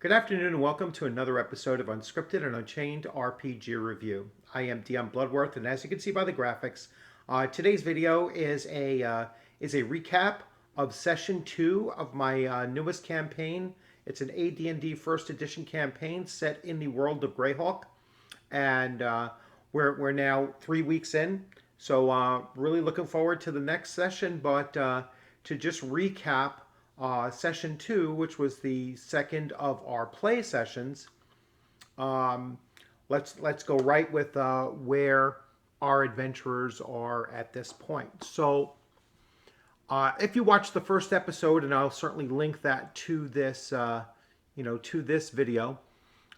Good afternoon and welcome to another episode of Unscripted and Unchained RPG Review. I am DM Bluddworth, and as you can see by the graphics, today's video is a recap of Session 2 of my newest campaign. It's an AD&D First Edition campaign set in the world of Greyhawk, and we're now 3 weeks in. So really looking forward to the next session, but to just recap session 2, which was the second of our play sessions. Um, let's go right with where our adventurers are at this point. So, if you watched the first episode, and I'll certainly link that to this, to this video.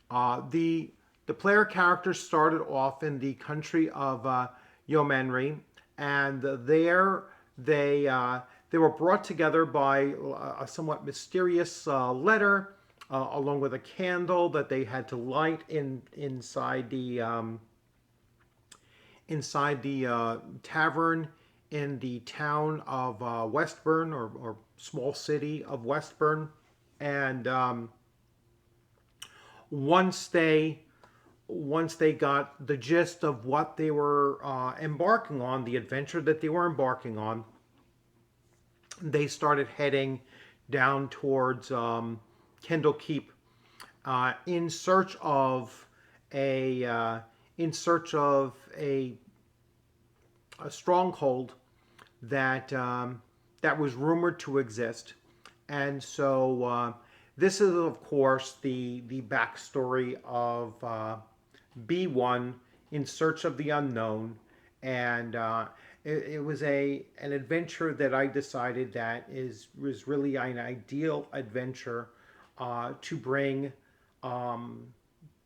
The player characters started off in the country of Yeomanry, and there they were brought together by a somewhat mysterious letter, along with a candle that they had to light inside the tavern in the town of Westburn, or small city of Westburn. And once they got the gist of what they were embarking on, the adventure that they were embarking on, they started heading down towards Kendall Keep, in search of a stronghold that was rumored to exist. And so this is, of course, the backstory of B1 in search of the unknown. And it was an adventure that I decided that was really an ideal adventure to bring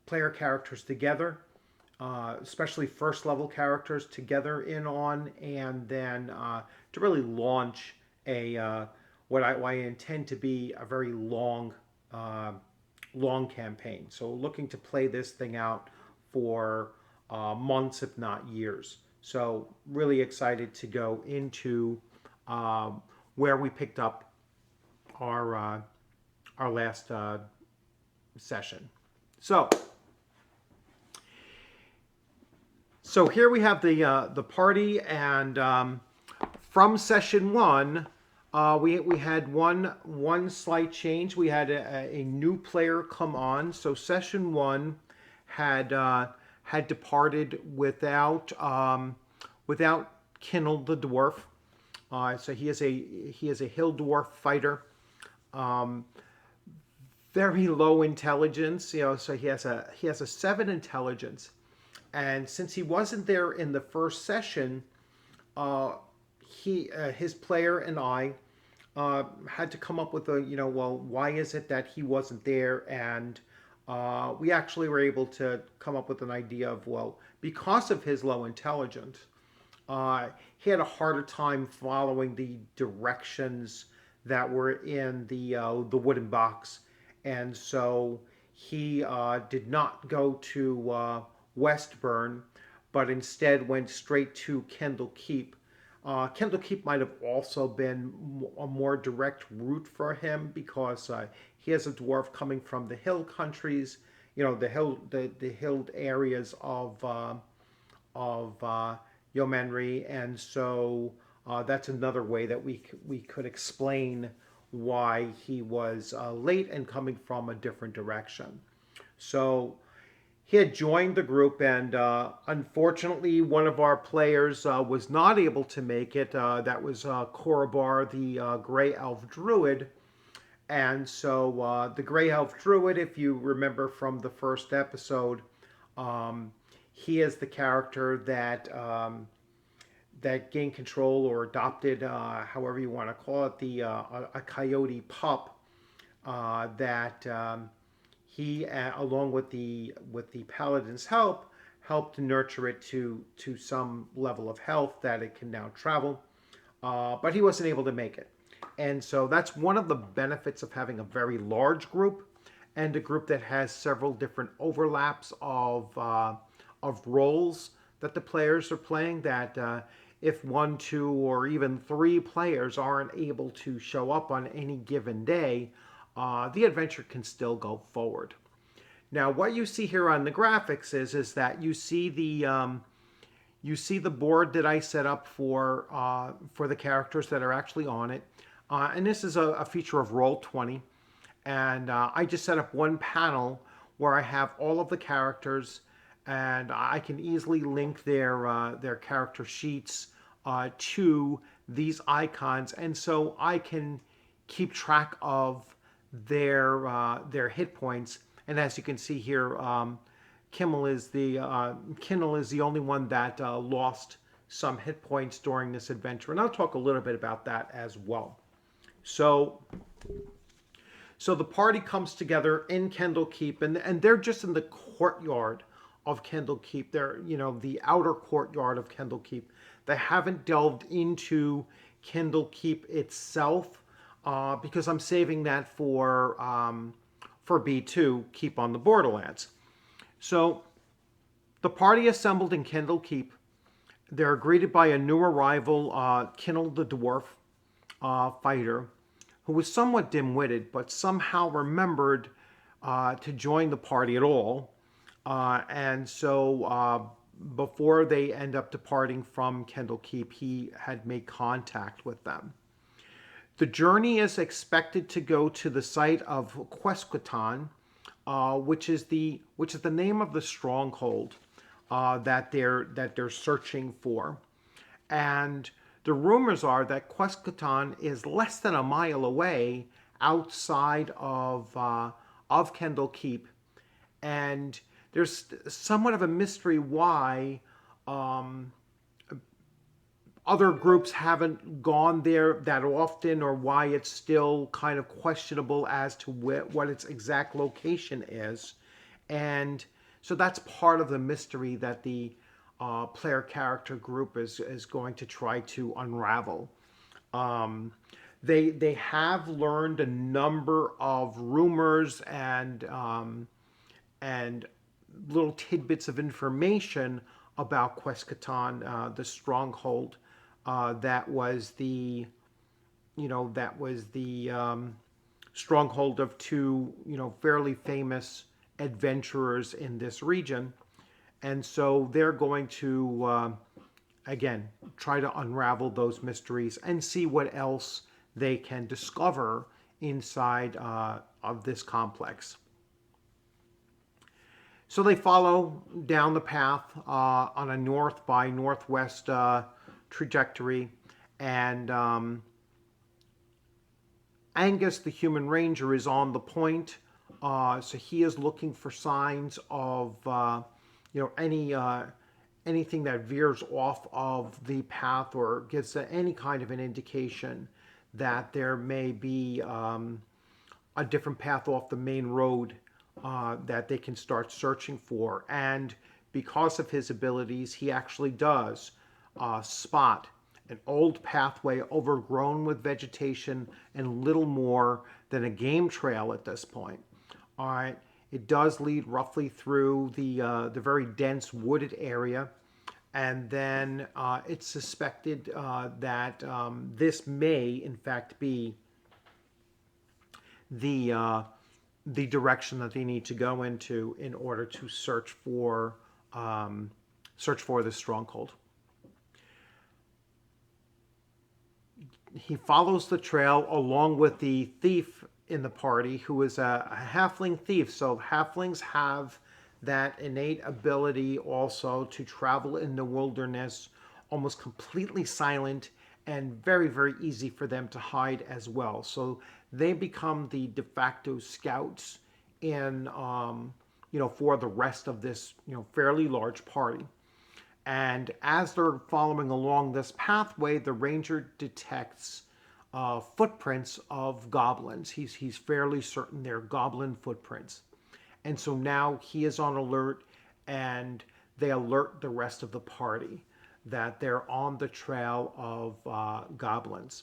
player characters together, especially first level characters together in on, and then to really launch what I intend to be a very long campaign. So looking to play this thing out for months, if not years. So really excited to go into where we picked up our last session. So here we have the party, and from session 1, we had one slight change. We had a new player come on. So session 1 had departed without Kinnell the dwarf. So he is a hill dwarf fighter. Very low intelligence, so he has a 7 intelligence. And since he wasn't there in the first session, his player and I had to come up with why is it that he wasn't there? And we actually were able to come up with an idea of, because of his low intelligence, he had a harder time following the directions that were in the wooden box. And so he did not go to Westburn, but instead went straight to Kendall Keep. Kendall Keep might have also been a more direct route for him, because he is a dwarf coming from the hill countries, the hilled areas of Yeomanry, and so that's another way that we could explain why he was late and coming from a different direction. So he had joined the group, and unfortunately, one of our players was not able to make it. That was Korabar, the Grey Elf Druid. And so the Grey Elf Druid, if you remember from the first episode, he is the character that gained control or adopted, however you want to call it, a coyote pup that he, along with the paladin's help, helped nurture it to some level of health that it can now travel. But he wasn't able to make it. And so that's one of the benefits of having a very large group, and a group that has several different overlaps of roles that the players are playing, that if 1, 2, or even 3 players aren't able to show up on any given day, the adventure can still go forward. Now, what you see here on the graphics is that you see the board that I set up for the characters that are actually on it, and this is a feature of Roll20, and I just set up one panel where I have all of the characters, and I can easily link their character sheets to these icons, and so I can keep track of their hit points. And as you can see here, Kindle is the only one that lost some hit points during this adventure, and I'll talk a little bit about that as well. So the party comes together in Kendall Keep, and they're just in the courtyard of Kendall Keep. They're, the outer courtyard of Kendall Keep. They haven't delved into Kendall Keep itself because I'm saving that for B2, Keep on the Borderlands. So the party assembled in Kendall Keep. They're greeted by a new arrival, Kindle the Dwarf fighter, who was somewhat dim-witted, but somehow remembered to join the party at all. And so before they end up departing from Kendall Keep, he had made contact with them. The journey is expected to go to the site of Quesquetan, which is the name of the stronghold that they're searching for. And the rumors are that Quesquetan is less than a mile away outside of Kendall Keep, and there's somewhat of a mystery why other groups haven't gone there that often, or why it's still kind of questionable as to what its exact location is. And so that's part of the mystery that the player character group is going to try to unravel. They have learned a number of rumors and little tidbits of information about Quesquetan, the stronghold. That was the stronghold of two, fairly famous adventurers in this region. And so they're going to, again, try to unravel those mysteries and see what else they can discover inside of this complex. So they follow down the path on a north by northwest trajectory, and Angus, the human ranger, is on the point. So he is looking for signs of anything that veers off of the path or gives any kind of an indication that there may be a different path off the main road that they can start searching for. And because of his abilities, he actually does spot an old pathway overgrown with vegetation and little more than a game trail at this point. All right, it does lead roughly through the very dense wooded area, and then it's suspected that this may, in fact, be the direction that they need to go into in order to search for this stronghold. He follows the trail along with the thief in the party, who is a halfling thief. So halflings have that innate ability also to travel in the wilderness almost completely silent, and very, very easy for them to hide as well. So they become the de facto scouts in, for the rest of this, fairly large party. And as they're following along this pathway, the ranger detects footprints of goblins. He's fairly certain they're goblin footprints. And so now he is on alert, and they alert the rest of the party that they're on the trail of goblins.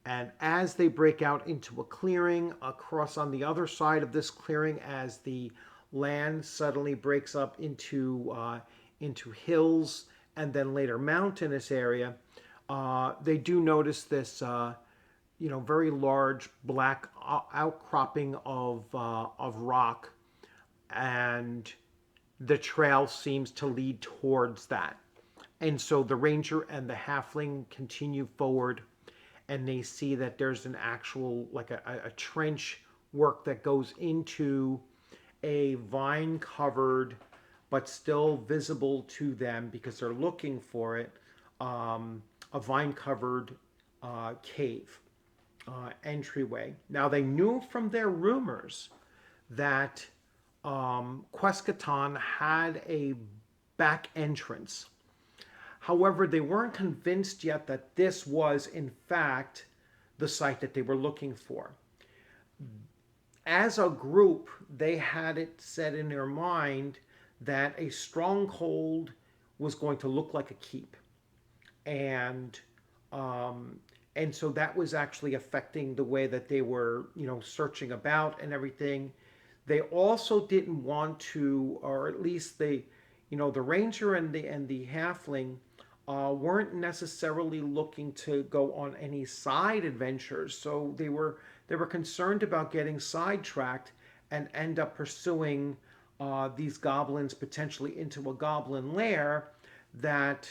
And as they break out into a clearing, across on the other side of this clearing, as the land suddenly breaks up into hills and then later mountainous area, they do notice this very large black outcropping of rock, and the trail seems to lead towards that. And so the ranger and the halfling continue forward, and they see that there's an actual, like a trench work that goes into a vine covered, but still visible to them because they're looking for it, a vine covered cave entryway. Now, they knew from their rumors that Quescaton had a back entrance. However, they weren't convinced yet that this was, in fact, the site that they were looking for. As a group, they had it set in their mind that a stronghold was going to look like a keep. And and so that was actually affecting the way that they were, searching about and everything. They also didn't want to, or at least they, the ranger and the halfling weren't necessarily looking to go on any side adventures. So they were concerned about getting sidetracked and end up pursuing these goblins potentially into a goblin lair that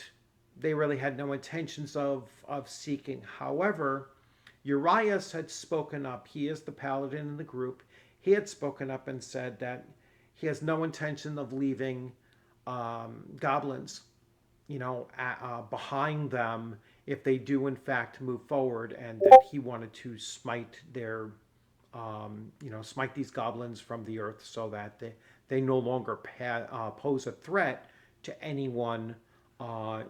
they really had no intentions of seeking. However, Urias had spoken up. He is the paladin in the group. He had spoken up and said that he has no intention of leaving goblins, behind them if they do in fact move forward, and that he wanted to smite smite these goblins from the earth so that they no longer pose a threat to anyone,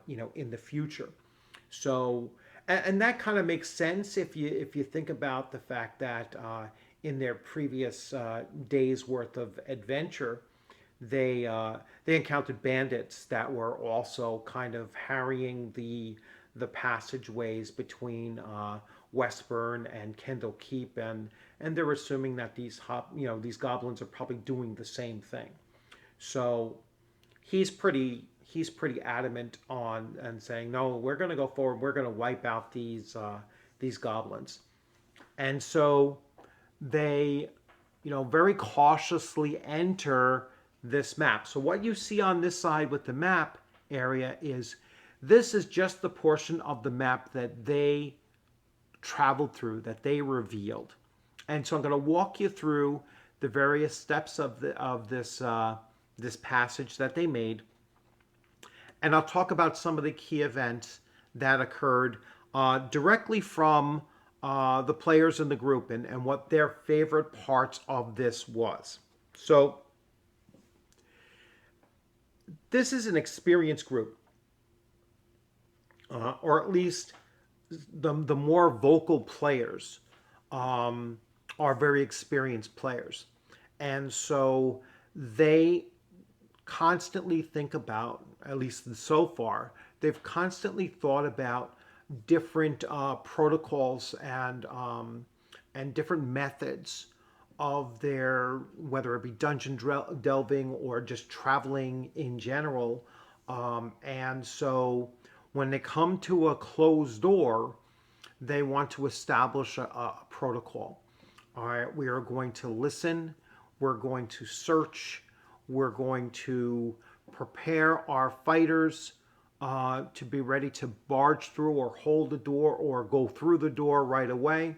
in the future. So, and that kind of makes sense if you think about the fact that in their previous days worth of adventure, they encountered bandits that were also kind of harrying the passageways between Westburn and Kendall Keep, and they're assuming that these goblins are probably doing the same thing. So he's pretty adamant on and saying, no, we're going to go forward. We're going to wipe out these goblins. And so they, very cautiously enter this map. So what you see on this side with the map area is this is just the portion of the map that they traveled through, that they revealed. And so I'm going to walk you through the various steps of this passage that they made, and I'll talk about some of the key events that occurred directly from the players in the group, and what their favorite parts of this was. So this is an experienced group, or at least the more vocal players are very experienced players. And so they constantly think about, at least so far, they've constantly thought about different protocols and different methods of their, whether it be dungeon delving or just traveling in general. And so when they come to a closed door, they want to establish a protocol. All right, we are going to listen, we're going to search, we're going to prepare our fighters to be ready to barge through or hold the door or go through the door right away.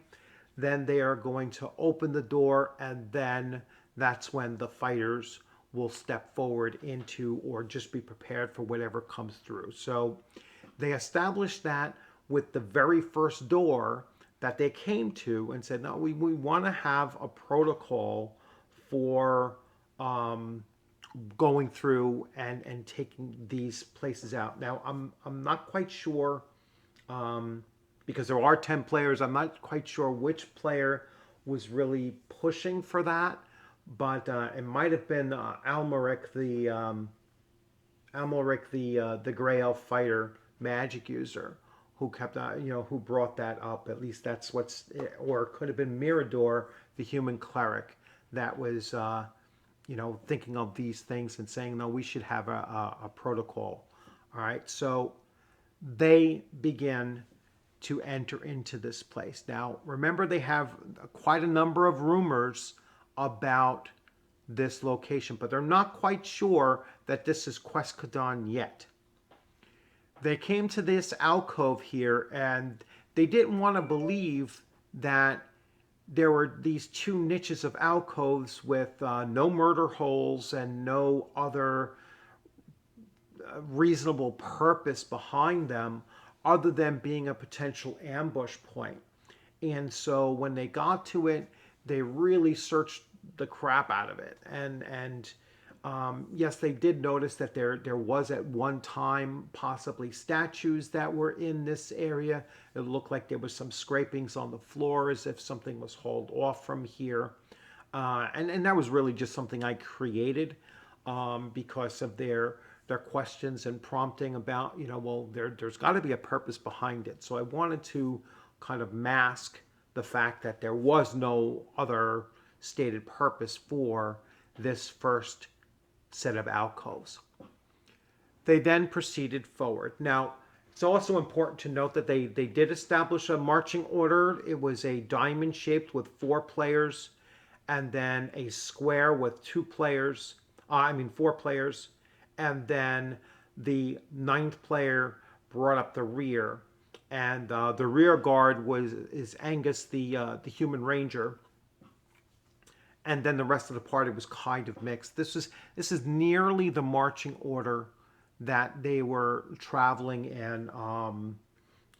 Then they are going to open the door, and then that's when the fighters will step forward into or just be prepared for whatever comes through. So they established that with the very first door that they came to and said, no, we want to have a protocol for going through and taking these places out. Now, I'm not quite sure, because there are 10 players, I'm not quite sure which player was really pushing for that, but it might have been Almeric, the Grey Elf fighter magic user, who kept who brought that up. At least that's what's, or it could have been Mirador, the human cleric, that was thinking of these things and saying, no, we should have a protocol. All right, so they begin to enter into this place. Now, remember, they have quite a number of rumors about this location, but they're not quite sure that this is Quescadon yet. They came to this alcove here, and they didn't want to believe that there were these two niches of alcoves with no murder holes and no other reasonable purpose behind them other than being a potential ambush point. And so when they got to it, they really searched the crap out of it. And yes, they did notice that there was at one time possibly statues that were in this area. It looked like there was some scrapings on the floor as if something was hauled off from here. And that was really just something I created because of their questions and prompting about, well, there's got to be a purpose behind it. So I wanted to kind of mask the fact that there was no other stated purpose for this first set of alcoves. They then proceeded forward. Now, it's also important to note that they did establish a marching order. It was a diamond shaped with 4 players, and then a square with 4 players, and then the 9th player brought up the rear, and the rear guard is Angus, the human ranger, and then the rest of the party was kind of mixed. This is nearly the marching order that they were traveling in.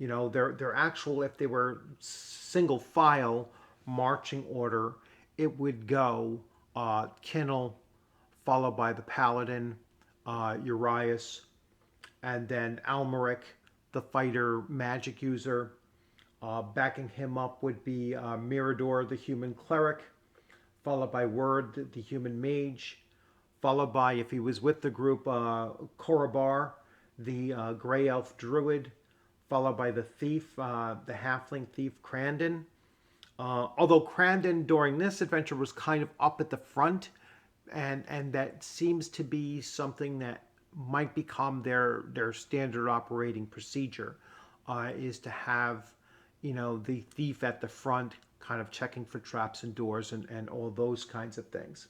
Their actual, if they were single file marching order, it would go Kinnell, followed by the paladin, Urias, and then Almeric, the fighter magic user. Backing him up would be Mirador, the human cleric, followed by Word, the human mage, followed by, if he was with the group, Korabar, the Grey Elf druid, followed by the thief, the halfling thief, Crandon. Although Crandon during this adventure was kind of up at the front, and that seems to be something that might become their standard operating procedure, is to have, the thief at the front kind of checking for traps and doors and all those kinds of things.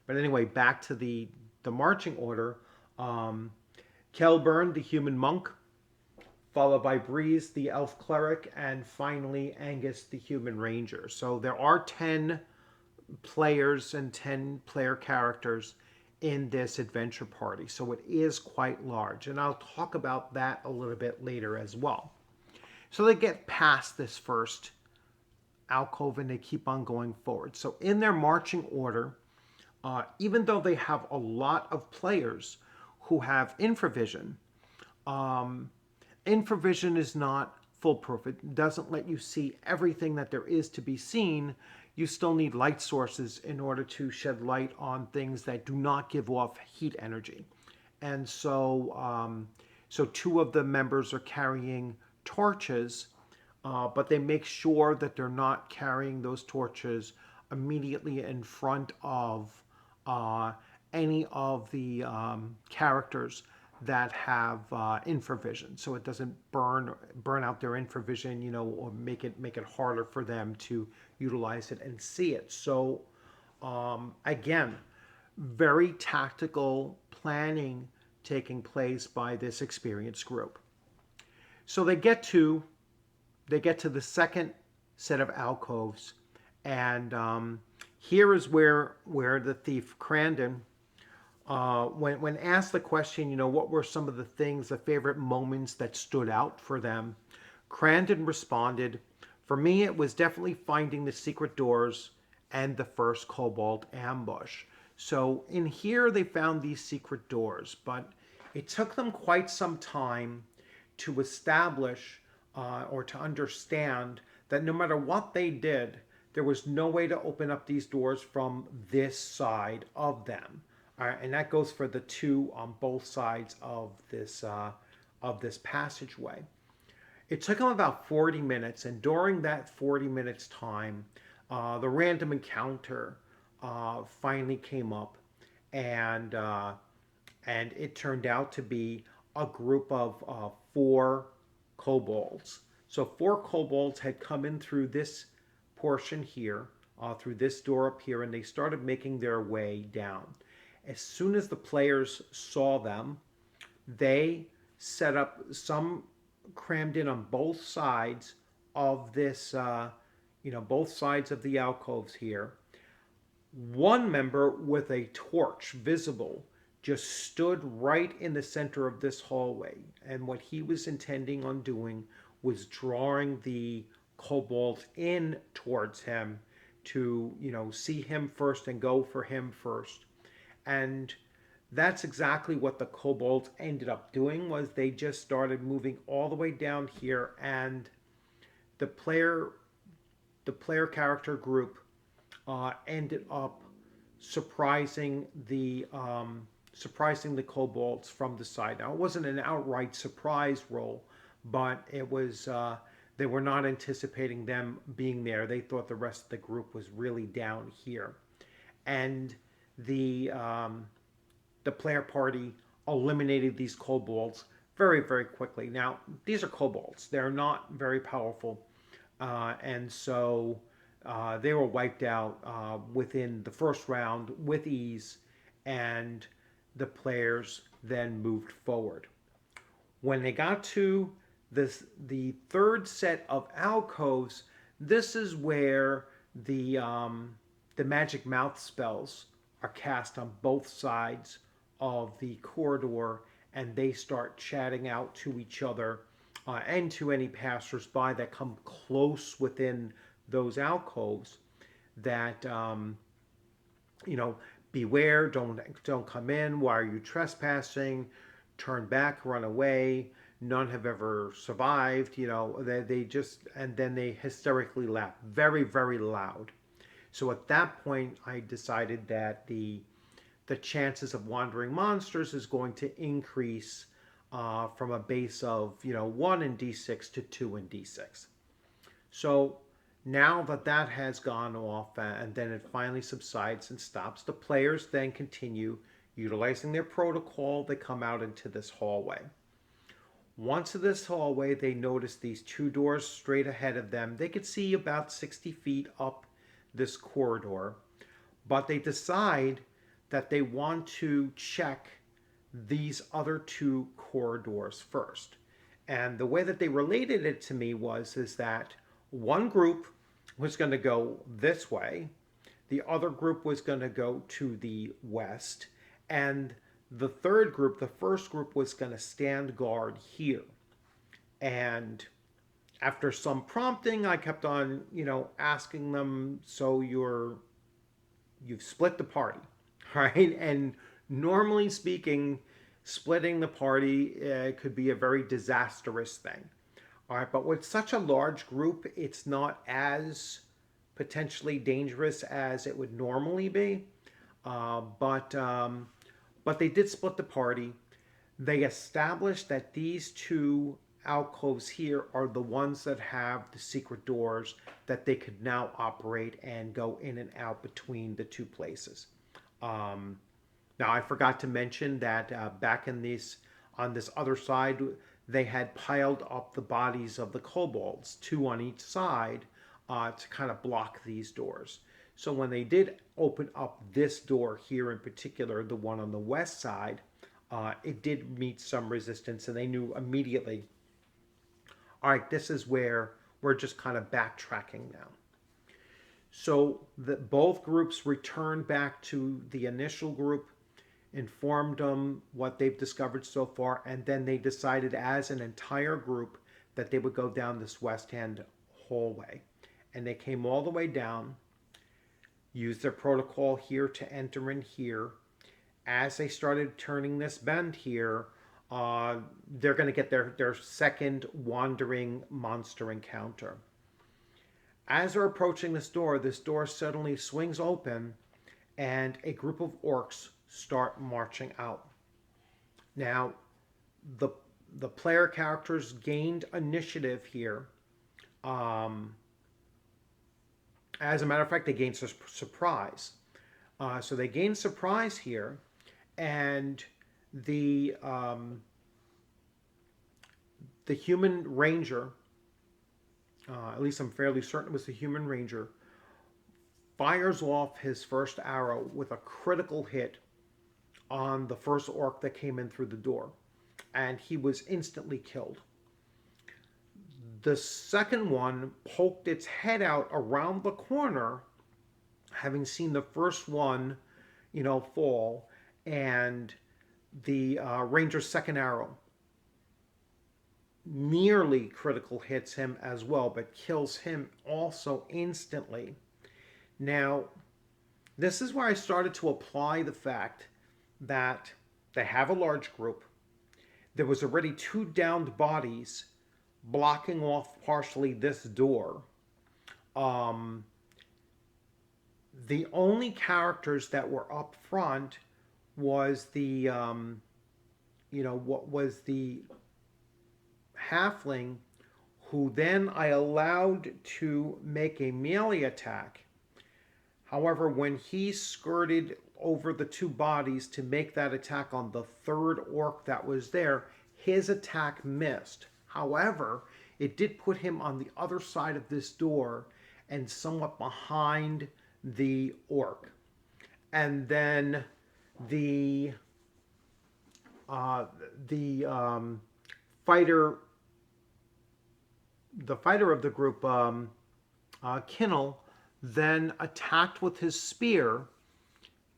But anyway, back to the marching order. Kelburn, the human monk, followed by Breeze, the elf cleric, and finally Angus, the human ranger. So there are 10 players and 10 player characters in this adventure party. So it is quite large, and I'll talk about that a little bit later as well. So they get past this first alcove and they keep on going forward. So in their marching order, even though they have a lot of players who have infravision, infravision is not foolproof. It doesn't let you see everything that there is to be seen. You still need light sources in order to shed light on things that do not give off heat energy. And so, 2 of the members are carrying torches, but they make sure that they're not carrying those torches immediately in front of any of the characters that have infravision, so it doesn't burn out their infravision, or make it harder for them to utilize it and see it. So again, very tactical planning taking place by this experienced group. So they get to the second set of alcoves, and here is where the thief Crandon, when asked the question, what were some of the things, the favorite moments that stood out for them, Crandon responded, "For me, it was definitely finding the secret doors and the first kobold ambush." So in here, they found these secret doors, but it took them quite some time to establish or to understand that no matter what they did, there was no way to open up these doors from this side of them. And that goes for the 2 on both sides of this passageway. It took them about 40 minutes, and during that 40 minutes time, the random encounter finally came up, and it turned out to be a group of 4 kobolds So 4 kobolds had come in through this portion here, through this door up here, and they started making their way down. As soon as the players saw them, they set up some crammed in on both sides of this, both sides of the alcoves here. One member with a torch visible just stood right in the center of this hallway. And what he was intending on doing was drawing the kobolds in towards him to, see him first and go for him first. And that's exactly what the kobolds ended up doing, was they just started moving all the way down here, and the player character group ended up surprising the kobolds from the side. Now, it wasn't an outright surprise roll, but it was they were not anticipating them being there. They thought the rest of the group was really down here, and the player party eliminated these kobolds very, very quickly. Now, these are kobolds; they're not very powerful, and so they were wiped out within the first round with ease, and the players then moved forward. When they got to the third set of alcoves, this is where the magic mouth spells are cast on both sides of the corridor, and they start chatting out to each other and to any passersby that come close within those alcoves, that beware, don't come in, why are you trespassing, turn back, run away, none have ever survived. They just, and then they hysterically laugh very, very loud. So at that point I decided that the chances of wandering monsters is going to increase from a base of 1 in d6 to 2 in d6. So now that has gone off, and then it finally subsides and stops, the players then continue utilizing their protocol. They come out into this hallway. Once in this hallway, they notice these 2 doors straight ahead of them. They could see about 60 feet up this corridor, but they decide that they want to check these other 2 corridors first. And the way that they related it to me is that one group was going to go this way, the other group was going to go to the west, and the third group, the first group, was going to stand guard here. And after some prompting, I kept on, asking them, so you've split the party, right? And normally speaking, splitting the party could be a very disastrous thing. All right, but with such a large group, it's not as potentially dangerous as it would normally be. But they did split the party. They established that these 2 alcoves here are the ones that have the secret doors that they could now operate and go in and out between the 2 places. Now, I forgot to mention that back on this other side, they had piled up the bodies of the kobolds, 2 on each side, to kind of block these doors. So when they did open up this door here in particular, the one on the west side, it did meet some resistance, and they knew immediately, all right, this is where we're just kind of backtracking now. So both groups returned back to the initial group, informed them what they've discovered so far, and then they decided as an entire group that they would go down this west-hand hallway. And they came all the way down, used their protocol here to enter in here. As they started turning this bend here, they're going to get their second wandering monster encounter. As they're approaching this door suddenly swings open, and a group of orcs start marching out. Now, the player characters gained initiative here. As a matter of fact, they gained surprise. So they gained surprise here, and the human ranger at least I'm fairly certain it was the human ranger, fires off his first arrow with a critical hit on the first orc that came in through the door, and he was instantly killed. The second one poked its head out around the corner, having seen the first one, fall, and the ranger's second arrow nearly critical hits him as well, but kills him also instantly. Now, this is where I started to apply the fact that they have a large group. There was already 2 downed bodies blocking off partially this door. Um, the only characters that were up front was what was the halfling, who then I allowed to make a melee attack. However, when he skirted over the 2 bodies to make that attack on the third orc that was there, his attack missed. However, it did put him on the other side of this door and somewhat behind the orc. And then the fighter of the group, Kinnell, then attacked with his spear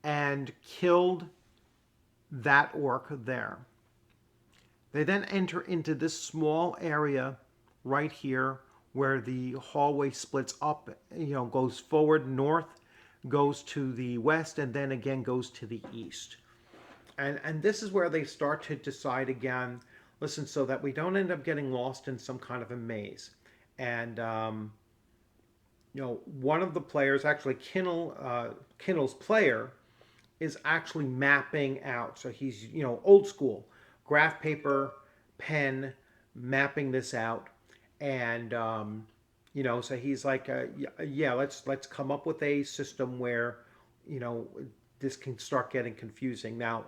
and killed that orc there. They then enter into this small area right here where the hallway splits up, goes forward north, goes to the west, and then again goes to the east. And this is where they start to decide again, listen, so that we don't end up getting lost in some kind of a maze. And, one of the players, actually Kinnell's player, is actually mapping out. So he's, old school, graph paper, pen, mapping this out. And, so he's like, yeah, let's come up with a system where, this can start getting confusing. Now,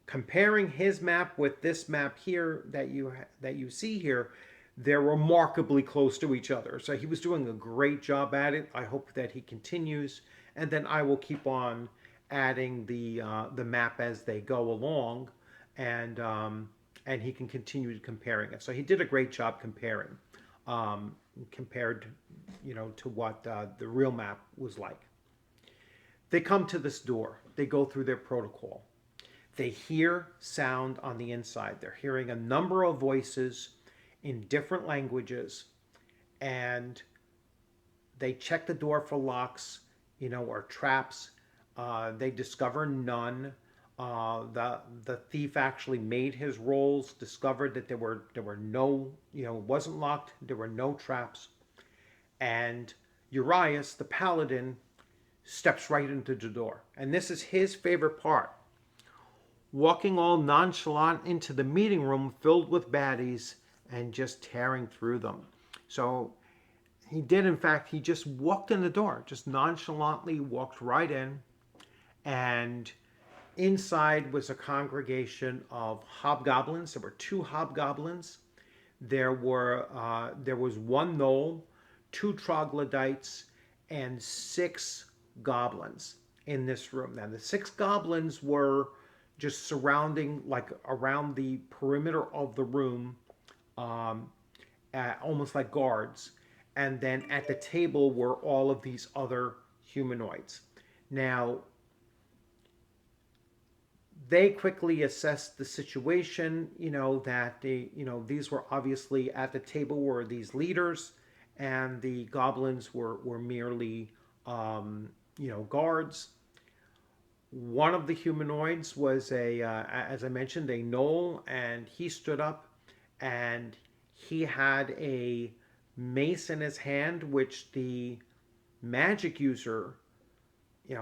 comparing his map with this map here that you see here, they're remarkably close to each other. So he was doing a great job at it. I hope that he continues, and then I will keep on adding the map as they go along, and he can continue comparing it. So he did a great job comparing, compared, to what the real map was like. They come to this door. They go through their protocol. They hear sound on the inside. They're hearing a number of voices in different languages, and they check the door for locks, or traps. They discover none. The thief actually made his rolls, discovered that there were no, it wasn't locked. There were no traps, and Urias, the paladin, steps right into the door, and this is his favorite part. Walking all nonchalant into the meeting room filled with baddies and just tearing through them. So he did, in fact, he just walked in the door, just nonchalantly walked right in, and inside was a congregation of hobgoblins. There were 2 hobgoblins. There was 1 gnoll, 2 troglodytes, and 6 goblins in this room. Now, the 6 goblins were just surrounding, like around the perimeter of the room, almost like guards. And then at the table were all of these other humanoids. Now, they quickly assessed the situation, that these were obviously at the table were these leaders, and the goblins were merely, guards. One of the humanoids was as I mentioned, a gnoll, and he stood up, and he had a mace in his hand, which the magic user,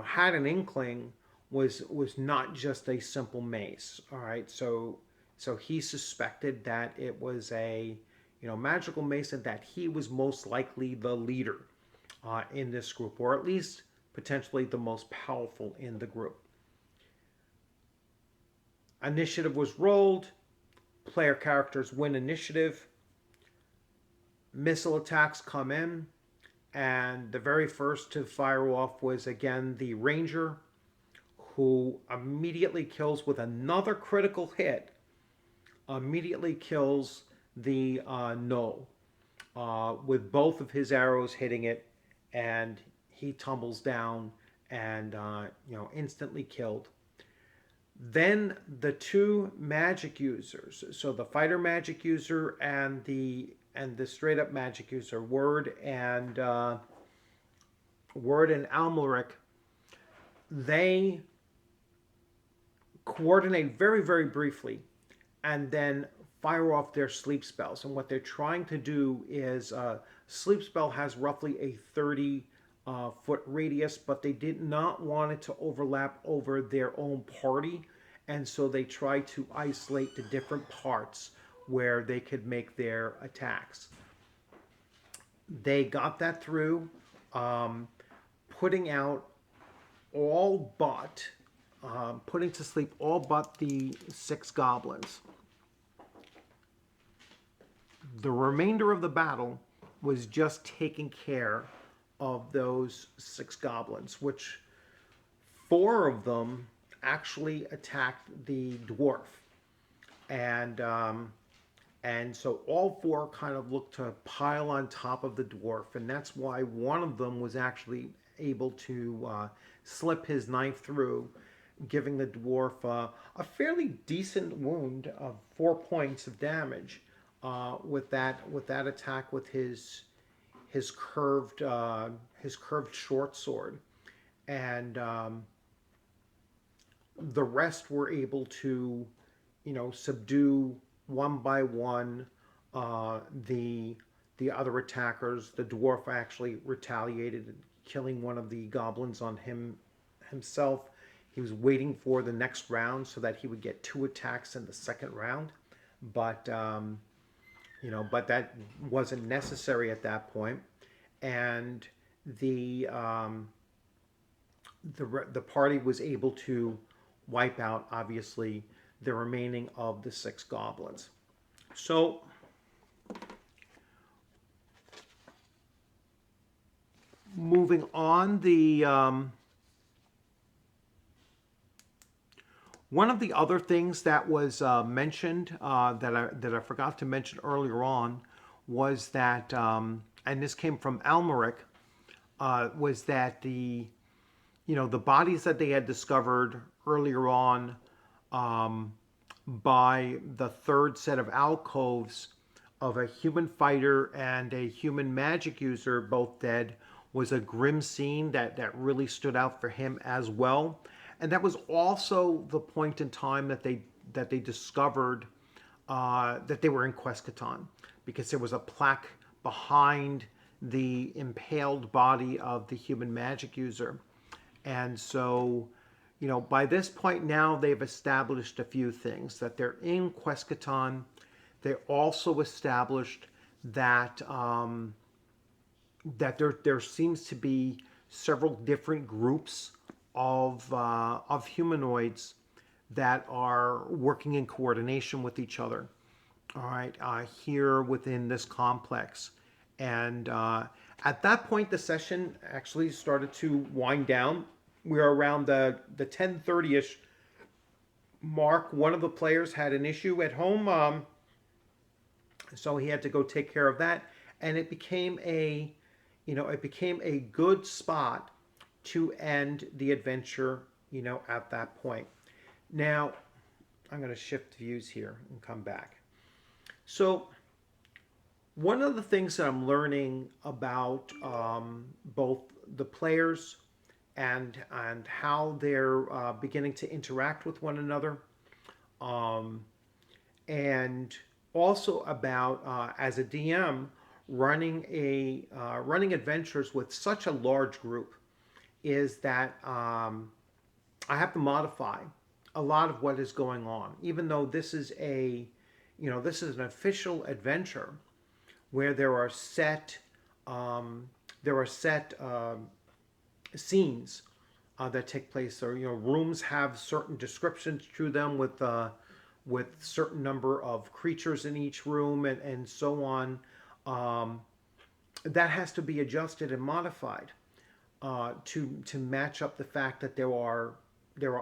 had an inkling was not just a simple mace. All right, so he suspected that it was a magical mace, and that he was most likely the leader in this group, or at least potentially the most powerful in the group. Initiative was rolled. Player characters win initiative. missile attacks come in, and the very first to fire off was again the ranger, who immediately kills with another critical hit, immediately kills the gnoll with both of his arrows hitting it, and he tumbles down and instantly killed. Then the two magic users, so the fighter magic user and the straight up magic user, Word and Almeric, they coordinate very, very briefly and then fire off their sleep spells. And what they're trying to do is, sleep spell has roughly a 30-foot radius, but they did not want it to overlap over their own party. And so they try to isolate the different parts where they could make their attacks. They got that through, putting out all but, putting to sleep all but the 6 goblins. The remainder of the battle was just taking care of those 6 goblins, which 4 of them actually attacked the dwarf. And so all 4 kind of looked to pile on top of the dwarf, and that's why one of them was actually able to slip his knife through, giving the dwarf a fairly decent wound of 4 points of damage with that attack with his curved short sword. And the rest were able to subdue one by one the other attackers. The dwarf actually retaliated, killing one of the goblins on himself. He was waiting for the next round so that he would get 2 attacks in the second round, but that wasn't necessary at that point. And the party was able to wipe out, obviously, the remaining of the 6 goblins. So moving on, one of the other things that was mentioned that I forgot to mention earlier on was that, and this came from Almeric, was that the bodies that they had discovered earlier on by the 3rd set of alcoves of a human fighter and a human magic user, both dead, was a grim scene that really stood out for him as well. And that was also the point in time that they discovered that they were in Quescaton, because there was a plaque behind the impaled body of the human magic user. And so, by this point now, they've established a few things, that they're in Quescaton. They also established that that there seems to be several different groups of humanoids that are working in coordination with each other. All right, here within this complex. And at that point, the session actually started to wind down. We were around the 10:30ish mark. One of the players had an issue at home, so he had to go take care of that, and it became a good spot to end the adventure, at that point. Now, I'm going to shift views here and come back. So, one of the things that I'm learning about both the players and how they're beginning to interact with one another, and also about as a DM running adventures with such a large group, is that I have to modify a lot of what is going on, even though this is an official adventure where there are set scenes that take place. Or rooms have certain descriptions to them with certain number of creatures in each room, and so on. that has to be adjusted and modified to match up the fact that there are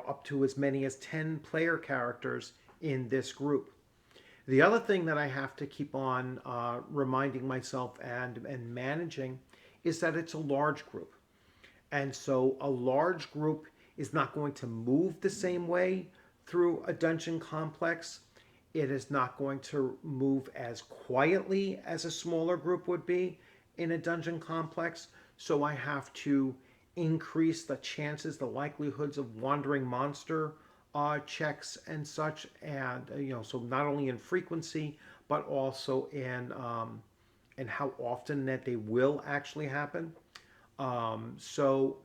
up to as many as 10 player characters in this group. The other thing that I have to keep on reminding myself and managing is that it's a large group. And so a large group is not going to move the same way through a dungeon complex. It is not going to move as quietly as a smaller group would be in a dungeon complex. So I have to increase the chances, the likelihoods of wandering monster checks and such, and so not only in frequency but also in how often that they will actually happen. So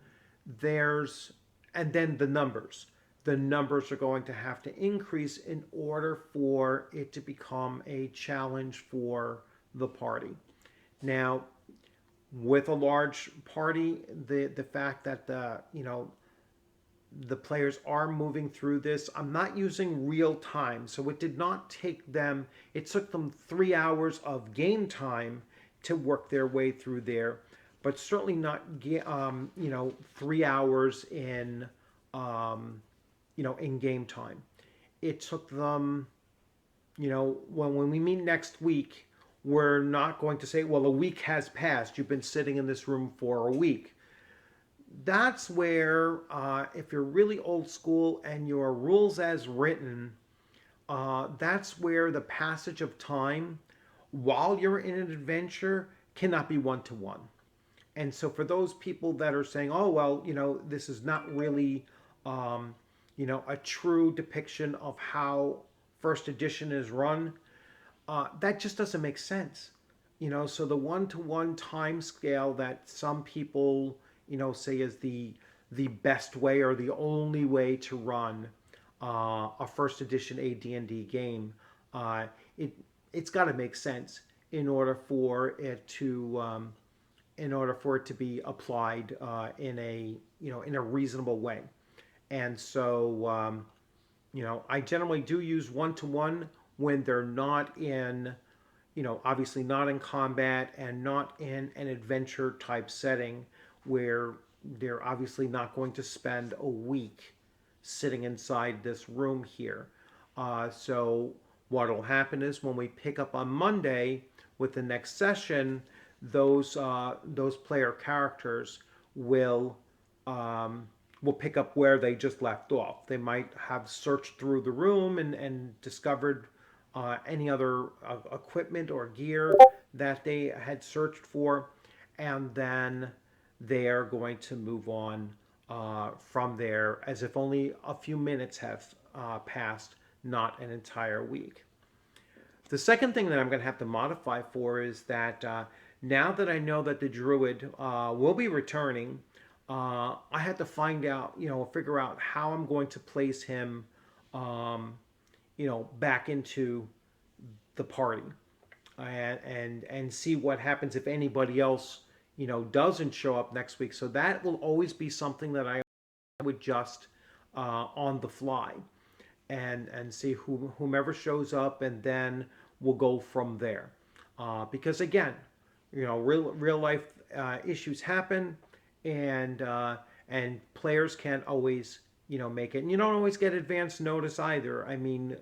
there's, and then the numbers. The numbers are going to have to increase in order for it to become a challenge for the party. Now, with a large party, the fact that the players are moving through this, I'm not using real time, so it did not take them. It took them 3 hours of game time to work their way through there, but certainly not 3 hours in game time. It took them, when we meet next week, we're not going to say, well, a week has passed. You've been sitting in this room for a week. That's where, if you're really old school and your rules as written, that's where the passage of time while you're in an adventure cannot be one-to-one. And so for those people that are saying, oh, well, this is not really, a true depiction of how first edition is run, that just doesn't make sense. So the one-to-one time scale that some people, say is the best way or the only way to run a first edition AD&D game, it's got to make sense in order for it to be applied in a reasonable way. And so I generally do use one-to-one when they're not in, obviously not in combat and not in an adventure type setting where they're obviously not going to spend a week sitting inside this room here. So what will happen is when we pick up on Monday with the next session, those player characters will pick up where they just left off. They might have searched through the room and discovered any other equipment or gear that they had searched for, and then they are going to move on from there as if only a few minutes have passed, not an entire week. The second thing that I'm going to have to modify for is that now that I know that the druid will be returning, I had to find out, figure out how I'm going to place him, back into the party, and see what happens if anybody else, doesn't show up next week. So that will always be something that I would adjust on the fly, and see whomever shows up, and then we'll go from there. Because again, real life issues happen, and players can't always make it. And you don't always get advance notice either. I mean,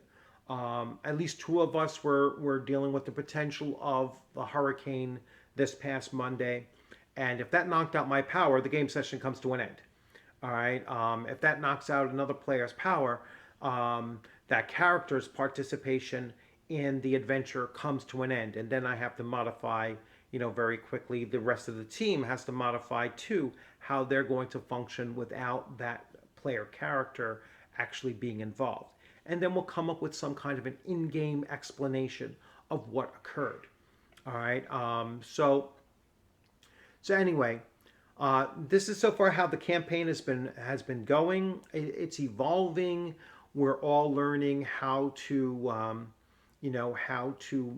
at least two of us were dealing with the potential of the hurricane this past Monday, and if that knocked out my power, the game session comes to an end. All right. If that knocks out another player's power, that character's participation in the adventure comes to an end, and then I have to modify, very quickly. The rest of the team has to modify too how they're going to function without that player character actually being involved, and then we'll come up with some kind of an in-game explanation of what occurred. All right. So anyway, this is so far how the campaign has been going. It's evolving. We're all learning how to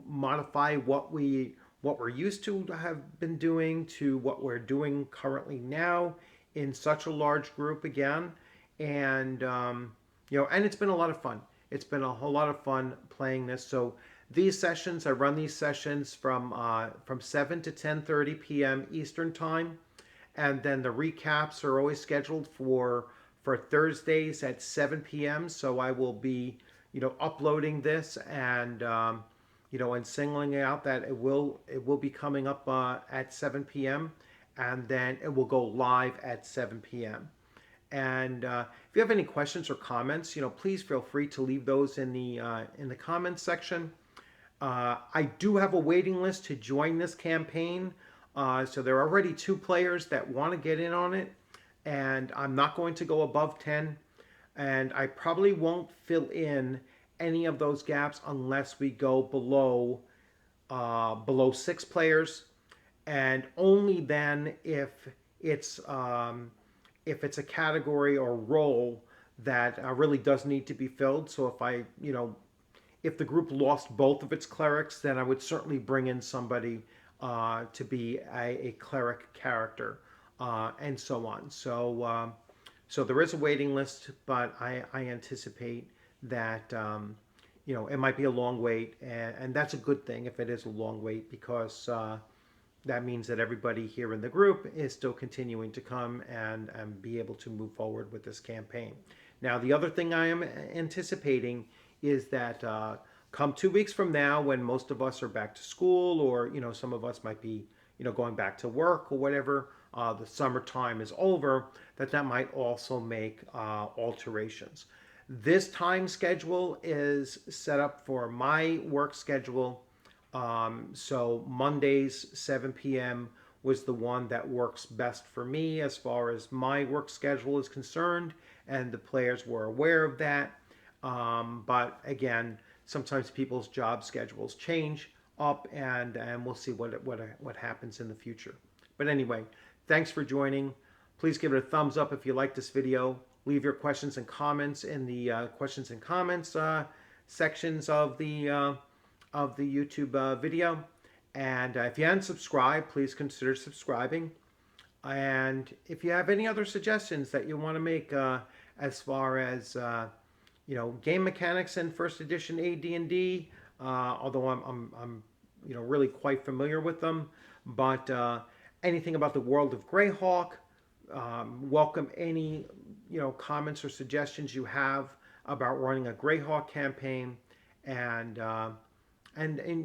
modify what we're used to have been doing to what we're doing currently now in such a large group again, and and it's been a lot of fun. It's been a whole lot of fun playing this. So These sessions, I run these sessions from 7 to 10:30 p.m. Eastern time, and then the recaps are always scheduled for Thursdays at 7 p.m. So I will be, uploading this and and singling out that it will be coming up at 7 p.m. and then it will go live at 7 p.m. And if you have any questions or comments, please feel free to leave those in the comments section. I do have a waiting list to join this campaign. So there are already 2 players that want to get in on it, and I'm not going to go above 10. And I probably won't fill in any of those gaps unless we go below 6 players, and only then it's if it's a category or role that really does need to be filled. So if the group lost both of its clerics, then I would certainly bring in somebody to be a cleric character, and so on. So there is a waiting list, but I anticipate that it might be a long wait, and that's a good thing if it is a long wait, because that means that everybody here in the group is still continuing to come and be able to move forward with this campaign. Now, the other thing I am anticipating is that come 2 weeks from now, when most of us are back to school, or some of us might be going back to work or whatever, the summertime is over, that might also make alterations. This time schedule is set up for my work schedule. So Mondays 7 p.m. was the one that works best for me as far as my work schedule is concerned, and the players were aware of that. But again, sometimes people's job schedules change up, and we'll see what happens in the future. But anyway, thanks for joining. Please give it a thumbs up if you like this video. Leave your questions and comments in the questions and comments sections of the YouTube video. And if you haven't subscribed, please consider subscribing. And if you have any other suggestions that you want to make as far as game mechanics in first edition AD&D, although I'm really quite familiar with them, but anything about the world of Greyhawk, welcome any comments or suggestions you have about running a Greyhawk campaign, and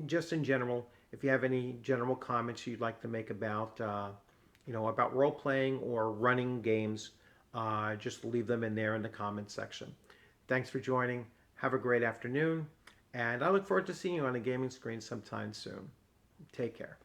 just in general, if you have any general comments you'd like to make about about role playing or running games, just leave them in there in the comments section. Thanks for joining. Have a great afternoon, and I look forward to seeing you on a gaming screen sometime soon. Take care.